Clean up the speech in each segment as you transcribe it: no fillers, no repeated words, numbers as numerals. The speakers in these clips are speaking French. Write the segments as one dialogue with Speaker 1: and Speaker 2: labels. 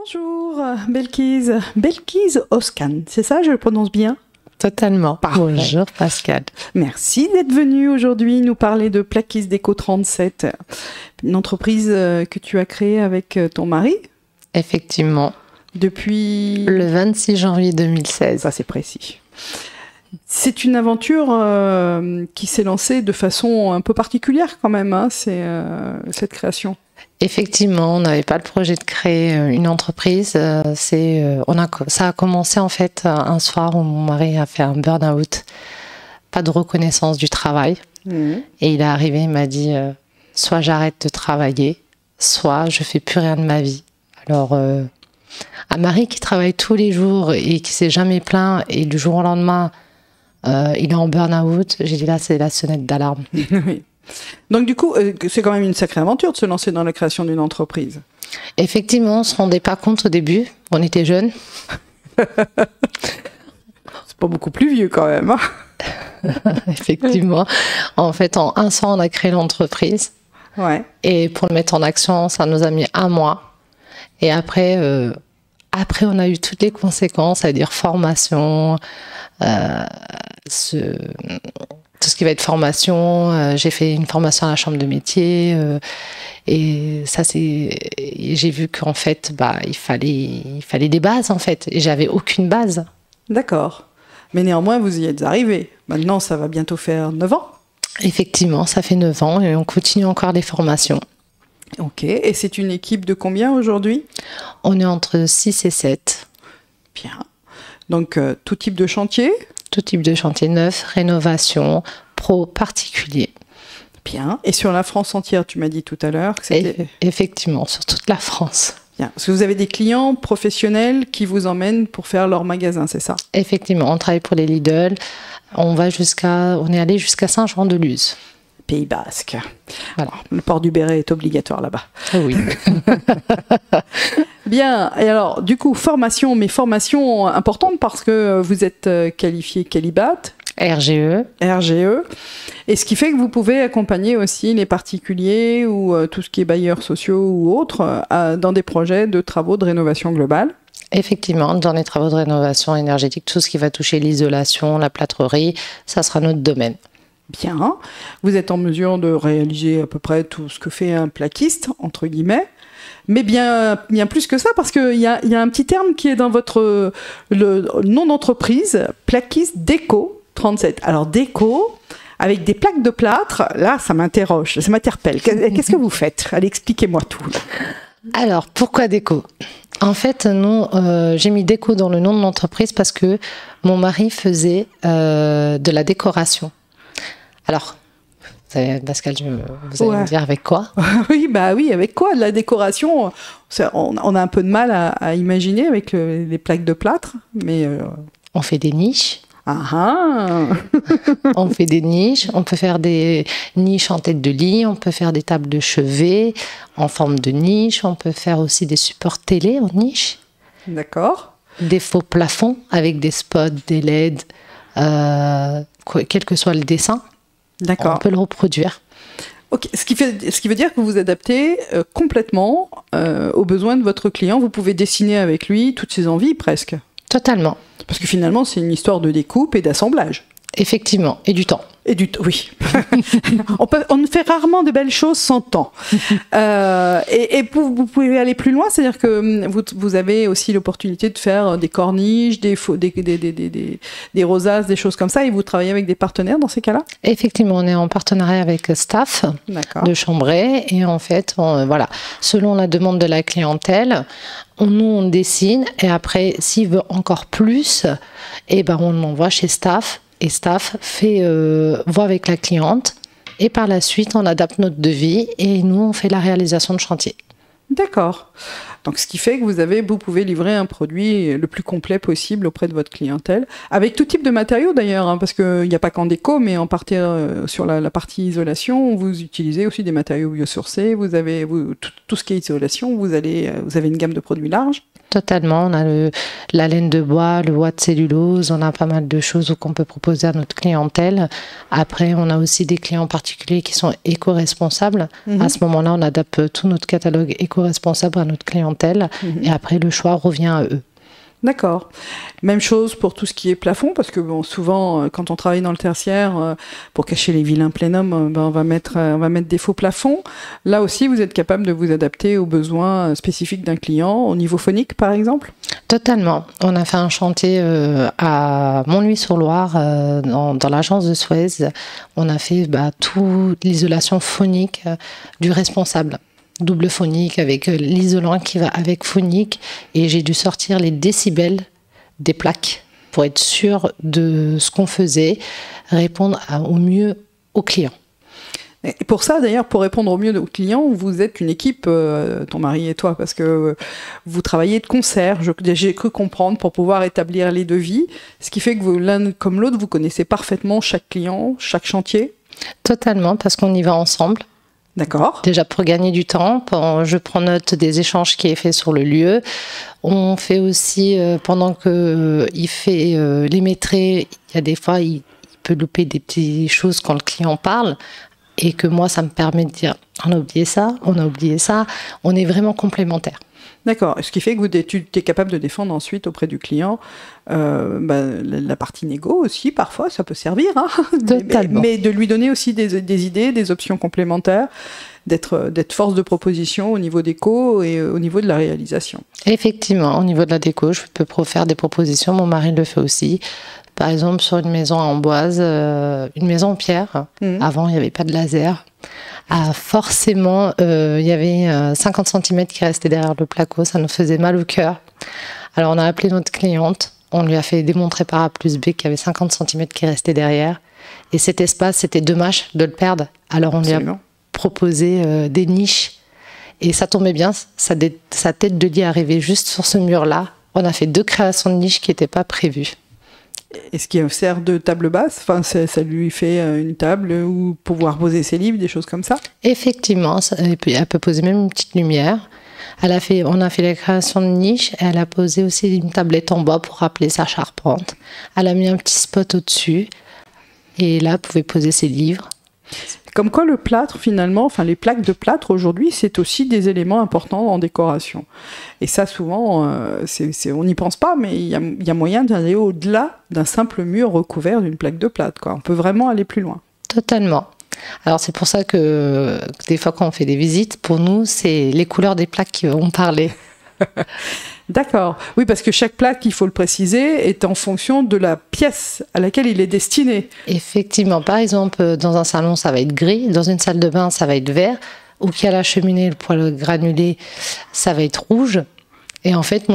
Speaker 1: Bonjour, Belkis. Belkis Özkan, c'est ça, je le prononce bien?
Speaker 2: Totalement.
Speaker 1: Parfait.
Speaker 2: Bonjour Pascal.
Speaker 1: Merci d'être venu aujourd'hui nous parler de Plakis Déco 37, une entreprise que tu as créée avec ton mari.
Speaker 2: Effectivement.
Speaker 1: Depuis...
Speaker 2: Le 26 janvier 2016.
Speaker 1: Ça, c'est précis. C'est une aventure qui s'est lancée de façon un peu particulière quand même, hein, cette création.
Speaker 2: Effectivement, on n'avait pas le projet de créer une entreprise. Ça a commencé en fait un soir où mon mari a fait un burn-out, pas de reconnaissance du travail. Et il est arrivé, il m'a dit soit j'arrête de travailler, soit je fais plus rien de ma vie. Alors, un mari qui travaille tous les jours et qui s'est jamais plaint, et du jour au lendemain, il est en burn-out, j'ai dit là, c'est la sonnette d'alarme.
Speaker 1: Oui. Donc du coup, c'est quand même une sacrée aventure de se lancer dans la création d'une entreprise.
Speaker 2: Effectivement, on ne se rendait pas compte au début, on était jeunes.
Speaker 1: C'est pas beaucoup plus vieux quand même. Hein.
Speaker 2: Effectivement. En fait, en un an, on a créé l'entreprise.
Speaker 1: Ouais. Et
Speaker 2: pour le mettre en action, ça nous a mis un mois. Et après, on a eu toutes les conséquences, c'est-à-dire formation, tout ce qui va être formation. J'ai fait une formation à la chambre de métier. Et ça, j'ai vu qu'en fait, il fallait des bases, en fait. Et j'avais aucune base.
Speaker 1: D'accord. Mais néanmoins, vous y êtes arrivé. Maintenant, ça va bientôt faire 9 ans.
Speaker 2: Effectivement, ça fait 9 ans et on continue encore les formations.
Speaker 1: Ok. Et c'est une équipe de combien aujourd'hui?
Speaker 2: On est entre 6 et 7.
Speaker 1: Bien. Donc, tout type de chantier?
Speaker 2: Tout type de chantier neuf, rénovation, pro, particulier.
Speaker 1: Bien. Et sur la France entière, tu m'as dit tout à l'heure que c'était...
Speaker 2: Effectivement, sur toute la France.
Speaker 1: Bien. Parce que vous avez des clients professionnels qui vous emmènent pour faire leur magasin, c'est ça?
Speaker 2: Effectivement, on travaille pour les Lidl. On est allé jusqu'à Saint-Jean-de-Luz.
Speaker 1: Pays Basque. Voilà. Le port du béret est obligatoire là-bas.
Speaker 2: Oui.
Speaker 1: Bien. Et alors, du coup, formation importante parce que vous êtes qualifié Qualibat.
Speaker 2: RGE.
Speaker 1: Et ce qui fait que vous pouvez accompagner aussi les particuliers ou tout ce qui est bailleurs sociaux ou autres dans des projets de travaux de rénovation globale.
Speaker 2: Effectivement, dans les travaux de rénovation énergétique, tout ce qui va toucher l'isolation, la plâtrerie, ça sera notre domaine.
Speaker 1: Bien. Vous êtes en mesure de réaliser à peu près tout ce que fait un plaquiste, entre guillemets. Mais bien plus que ça, parce qu'il y a un petit terme qui est dans votre le nom d'entreprise, Plakis Déco 37. Alors, déco, avec des plaques de plâtre, là, ça m'interroge, ça m'interpelle. Qu'est-ce que vous faites? Allez, expliquez-moi tout.
Speaker 2: Alors, pourquoi déco? En fait, nous, j'ai mis déco dans le nom de l'entreprise parce que mon mari faisait de la décoration. Alors, Pascal, vous allez me dire avec quoi?
Speaker 1: Oui, avec quoi? De la décoration, on a un peu de mal à imaginer avec les plaques de plâtre, mais...
Speaker 2: On fait des niches.
Speaker 1: On
Speaker 2: fait des niches, on peut faire des niches en tête de lit, on peut faire des tables de chevet en forme de niche, on peut faire aussi des supports télé en niche.
Speaker 1: D'accord.
Speaker 2: Des faux plafonds avec des spots, des LED, quel que soit le dessin.
Speaker 1: D'accord.
Speaker 2: On peut le reproduire.
Speaker 1: Ok, ce qui veut dire que vous vous adaptez complètement aux besoins de votre client. Vous pouvez dessiner avec lui toutes ses envies presque.
Speaker 2: Totalement. Parce
Speaker 1: que finalement, c'est une histoire de découpe et d'assemblage.
Speaker 2: Effectivement, et du temps.
Speaker 1: Oui. On ne fait rarement de belles choses sans temps. Et vous pouvez aller plus loin, c'est-à-dire que vous avez aussi l'opportunité de faire des corniches, des rosaces, des choses comme ça, et vous travaillez avec des partenaires dans ces cas-là?
Speaker 2: Effectivement, on est en partenariat avec Staff de Chambray, et en fait, voilà, selon la demande de la clientèle, on dessine, et après, s'il veut encore plus, on l'envoie chez Staff. Et Staff voit avec la cliente et par la suite on adapte notre devis et nous on fait la réalisation de chantier.
Speaker 1: D'accord. Donc ce qui fait que vous pouvez livrer un produit le plus complet possible auprès de votre clientèle, avec tout type de matériaux d'ailleurs, hein, parce qu'il n'y a pas qu'en déco, mais en partie sur la partie isolation, vous utilisez aussi des matériaux biosourcés, vous avez tout ce qui est isolation, vous avez une gamme de produits large.
Speaker 2: Totalement, on a la laine de bois, le bois de cellulose, on a pas mal de choses qu'on peut proposer à notre clientèle. Après, on a aussi des clients particuliers qui sont éco-responsables. À ce moment-là, on adapte tout notre catalogue éco-responsable à notre clientèle. clientèle. Et après, le choix revient à eux.
Speaker 1: D'accord. Même chose pour tout ce qui est plafond, parce que bon, souvent, quand on travaille dans le tertiaire, pour cacher les vilains plénums, on va mettre des faux plafonds. Là aussi, vous êtes capable de vous adapter aux besoins spécifiques d'un client, au niveau phonique, par exemple?
Speaker 2: Totalement. On a fait un chantier à Montluy-sur-Loire, dans l'agence de Suez. On a fait toute l'isolation phonique du responsable. Double phonique avec l'isolant qui va avec phonique, et j'ai dû sortir les décibels des plaques pour être sûr de ce qu'on faisait, répondre au mieux aux clients.
Speaker 1: Et pour ça, d'ailleurs, pour répondre au mieux aux clients, vous êtes une équipe, ton mari et toi, parce que vous travaillez de concert, j'ai cru comprendre, pour pouvoir établir les devis, ce qui fait que l'un comme l'autre, vous connaissez parfaitement chaque client, chaque chantier.
Speaker 2: Totalement, parce qu'on y va ensemble.
Speaker 1: D'accord.
Speaker 2: Déjà pour gagner du temps, je prends note des échanges qui est fait sur le lieu. On fait aussi, pendant qu'il fait les métrés, il y a des fois, il peut louper des petites choses quand le client parle, et que moi, ça me permet de dire, on a oublié ça, on a oublié ça. On est vraiment complémentaires.
Speaker 1: D'accord. Ce qui fait que tu es capable de défendre ensuite auprès du client la partie négo aussi, parfois, ça peut servir. Hein, mais de lui donner aussi des idées, des options complémentaires, d'être force de proposition au niveau déco et au niveau de la réalisation.
Speaker 2: Effectivement, au niveau de la déco, je peux faire des propositions. Mon mari le fait aussi. Par exemple, sur une maison en boise, une maison en pierre. Avant, il n'y avait pas de laser. Forcément, il y avait 50 cm qui restaient derrière le placo, ça nous faisait mal au cœur. Alors on a appelé notre cliente, on lui a fait démontrer par A plus B qu'il y avait 50 cm qui restaient derrière. Et cet espace, c'était dommage de le perdre. Alors on lui a proposé des niches. Et ça tombait bien, sa tête de lit arrivait juste sur ce mur-là. On a fait 2 créations de niches qui n'étaient pas prévues.
Speaker 1: Est-ce qu'il sert de table basse? Enfin, ça lui fait une table où pouvoir poser ses livres, des choses comme ça?
Speaker 2: Effectivement, et puis elle peut poser même une petite lumière. On a fait la création de niche, et elle a posé aussi une tablette en bois pour rappeler sa charpente. Elle a mis un petit spot au-dessus, et là, elle pouvait poser ses livres.
Speaker 1: Comme quoi le plâtre, finalement, enfin les plaques de plâtre aujourd'hui, c'est aussi des éléments importants en décoration. Et ça, souvent, on n'y pense pas, mais il y a moyen d'aller au-delà d'un simple mur recouvert d'une plaque de plâtre, quoi. On peut vraiment aller plus loin.
Speaker 2: Totalement. Alors c'est pour ça que des fois quand on fait des visites, pour nous, c'est les couleurs des plaques qui vont parler.
Speaker 1: D'accord. Oui, parce que chaque plaque, il faut le préciser, est en fonction de la pièce à laquelle il est destiné.
Speaker 2: Effectivement. Par exemple, dans un salon, ça va être gris. Dans une salle de bain, ça va être vert. Où qu'il y a la cheminée, le poêle granulé, ça va être rouge. Et en fait,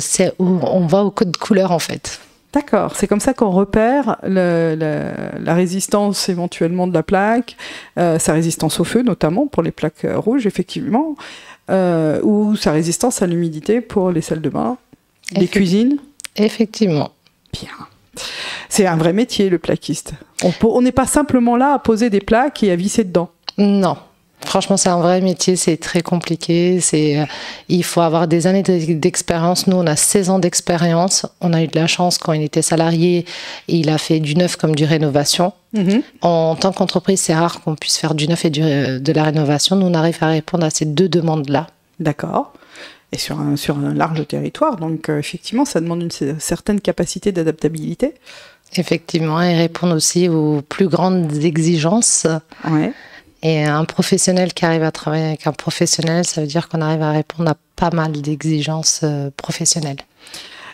Speaker 2: c'est où on va au code couleur, en fait.
Speaker 1: D'accord. C'est comme ça qu'on repère la résistance éventuellement de la plaque, sa résistance au feu, notamment pour les plaques rouges, effectivement. Ou sa résistance à l'humidité pour les salles de bain, les cuisines.
Speaker 2: Effectivement.
Speaker 1: Bien. C'est un vrai métier, le plaquiste. On n'est pas simplement là à poser des plaques et à visser dedans.
Speaker 2: Non. Franchement, c'est un vrai métier, c'est très compliqué. Il faut avoir des années d'expérience. Nous, on a 16 ans d'expérience. On a eu de la chance quand il était salarié. Il a fait du neuf comme du rénovation. En tant qu'entreprise, c'est rare qu'on puisse faire du neuf et de la rénovation. Nous, on arrive à répondre à ces 2 demandes-là.
Speaker 1: D'accord. Et sur un large territoire. Donc, effectivement, ça demande une certaine capacité d'adaptabilité.
Speaker 2: Effectivement, et répondre aussi aux plus grandes exigences.
Speaker 1: Ouais.
Speaker 2: Et un professionnel qui arrive à travailler avec un professionnel, ça veut dire qu'on arrive à répondre à pas mal d'exigences professionnelles.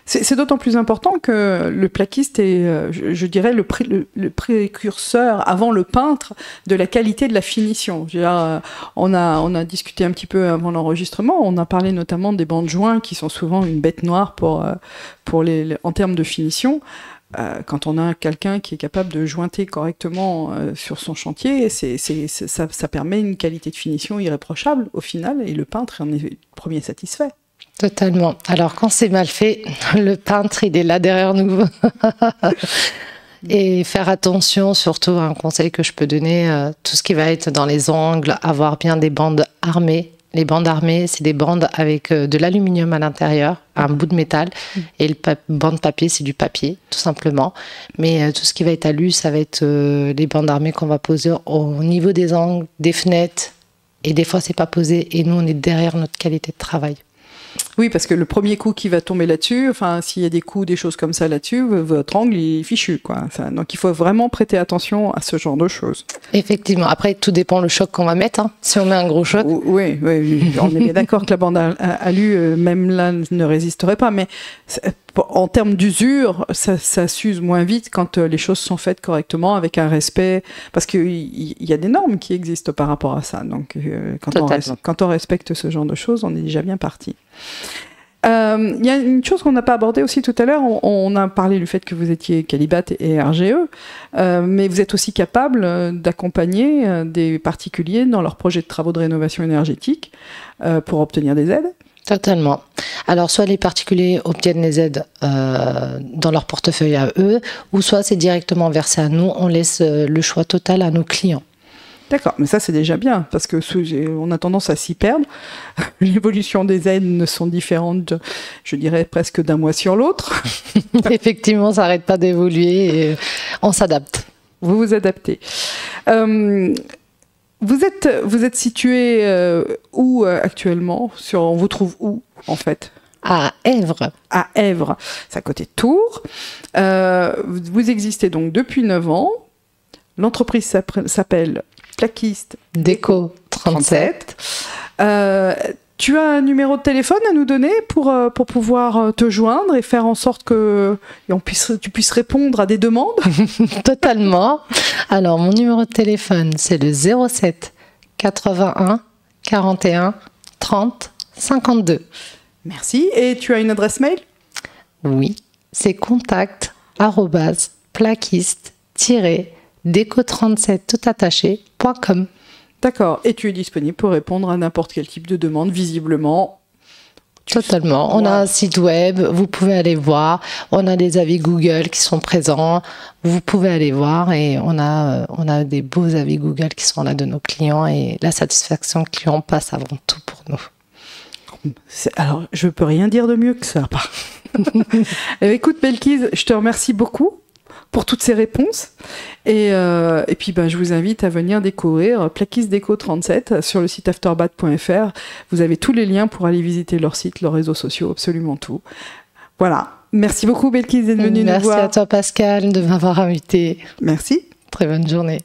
Speaker 1: C'est d'autant plus important que le plaquiste est, je dirais, le précurseur avant le peintre de la qualité de la finition. On a discuté un petit peu avant l'enregistrement, on a parlé notamment des bancs de joints qui sont souvent une bête noire en termes de finition. Quand on a quelqu'un qui est capable de jointer correctement sur son chantier, ça permet une qualité de finition irréprochable au final, et le peintre en est le premier satisfait.
Speaker 2: Totalement. Alors quand c'est mal fait, le peintre il est là derrière nous. Et faire attention, surtout un conseil que je peux donner, tout ce qui va être dans les angles, avoir bien des bandes armées. Les bandes armées, c'est des bandes avec de l'aluminium à l'intérieur, un bout de métal, et le bande papier, c'est du papier, tout simplement. Mais tout ce qui va être alu, ça va être les bandes armées qu'on va poser au niveau des angles, des fenêtres, et des fois, c'est pas posé, et nous, on est derrière notre qualité de travail.
Speaker 1: Oui, parce que le premier coup qui va tomber là-dessus, enfin, s'il y a des coups, des choses comme ça là-dessus, votre angle il est fichu, quoi. Donc, il faut vraiment prêter attention à ce genre de choses.
Speaker 2: Effectivement. Après, tout dépend le choc qu'on va mettre. Hein. Si on met un gros choc.
Speaker 1: Oui, on est bien d'accord que la bande alu, même là, ne résisterait pas. Mais en termes d'usure, ça s'use moins vite quand les choses sont faites correctement, avec un respect. Parce qu'il y a des normes qui existent par rapport à ça. Donc, quand on respecte ce genre de choses, on est déjà bien parti. Il y a une chose qu'on n'a pas abordée aussi tout à l'heure, on a parlé du fait que vous étiez Qualibat et RGE, mais vous êtes aussi capable d'accompagner des particuliers dans leurs projets de travaux de rénovation énergétique pour obtenir des aides.
Speaker 2: Totalement. Alors, soit les particuliers obtiennent les aides dans leur portefeuille à eux, ou soit c'est directement versé à nous, on laisse le choix total à nos clients.
Speaker 1: D'accord, mais ça c'est déjà bien, parce que on a tendance à s'y perdre. L'évolution des aides ne sont différentes, je dirais, presque d'un mois sur l'autre.
Speaker 2: Effectivement, ça n'arrête pas d'évoluer et on s'adapte.
Speaker 1: Vous vous adaptez. Vous êtes situé où actuellement? On vous trouve où, en fait?
Speaker 2: À Èvres.
Speaker 1: À Èvres, c'est à côté de Tours. Vous existez donc depuis 9 ans. L'entreprise s'appelle Plaquiste
Speaker 2: Déco 37.
Speaker 1: Tu as un numéro de téléphone à nous donner pour pouvoir te joindre et faire en sorte que tu puisses répondre à des demandes?
Speaker 2: Totalement. Alors, mon numéro de téléphone, c'est le 07 81 41 30 52.
Speaker 1: Merci. Et tu as une adresse mail?
Speaker 2: Oui, c'est contact@plaquiste-déco37 toutattaché.com.
Speaker 1: D'accord. Et tu es disponible pour répondre à n'importe quel type de demande, visiblement.
Speaker 2: Totalement. On a un site web, vous pouvez aller voir. On a des avis Google qui sont présents. Vous pouvez aller voir et on a des beaux avis Google qui sont là de nos clients et la satisfaction client passe avant tout pour nous.
Speaker 1: Alors, je peux rien dire de mieux que ça. Écoute, Belkis, je te remercie beaucoup pour toutes ces réponses. Et puis, je vous invite à venir découvrir Plaquiste Déco 37 sur le site afterbat.fr. Vous avez tous les liens pour aller visiter leur site, leurs réseaux sociaux, absolument tout. Voilà. Merci beaucoup, Belkis, d'être venue nous voir.
Speaker 2: Merci à toi, Pascal, de m'avoir invité.
Speaker 1: Merci.
Speaker 2: Très bonne journée.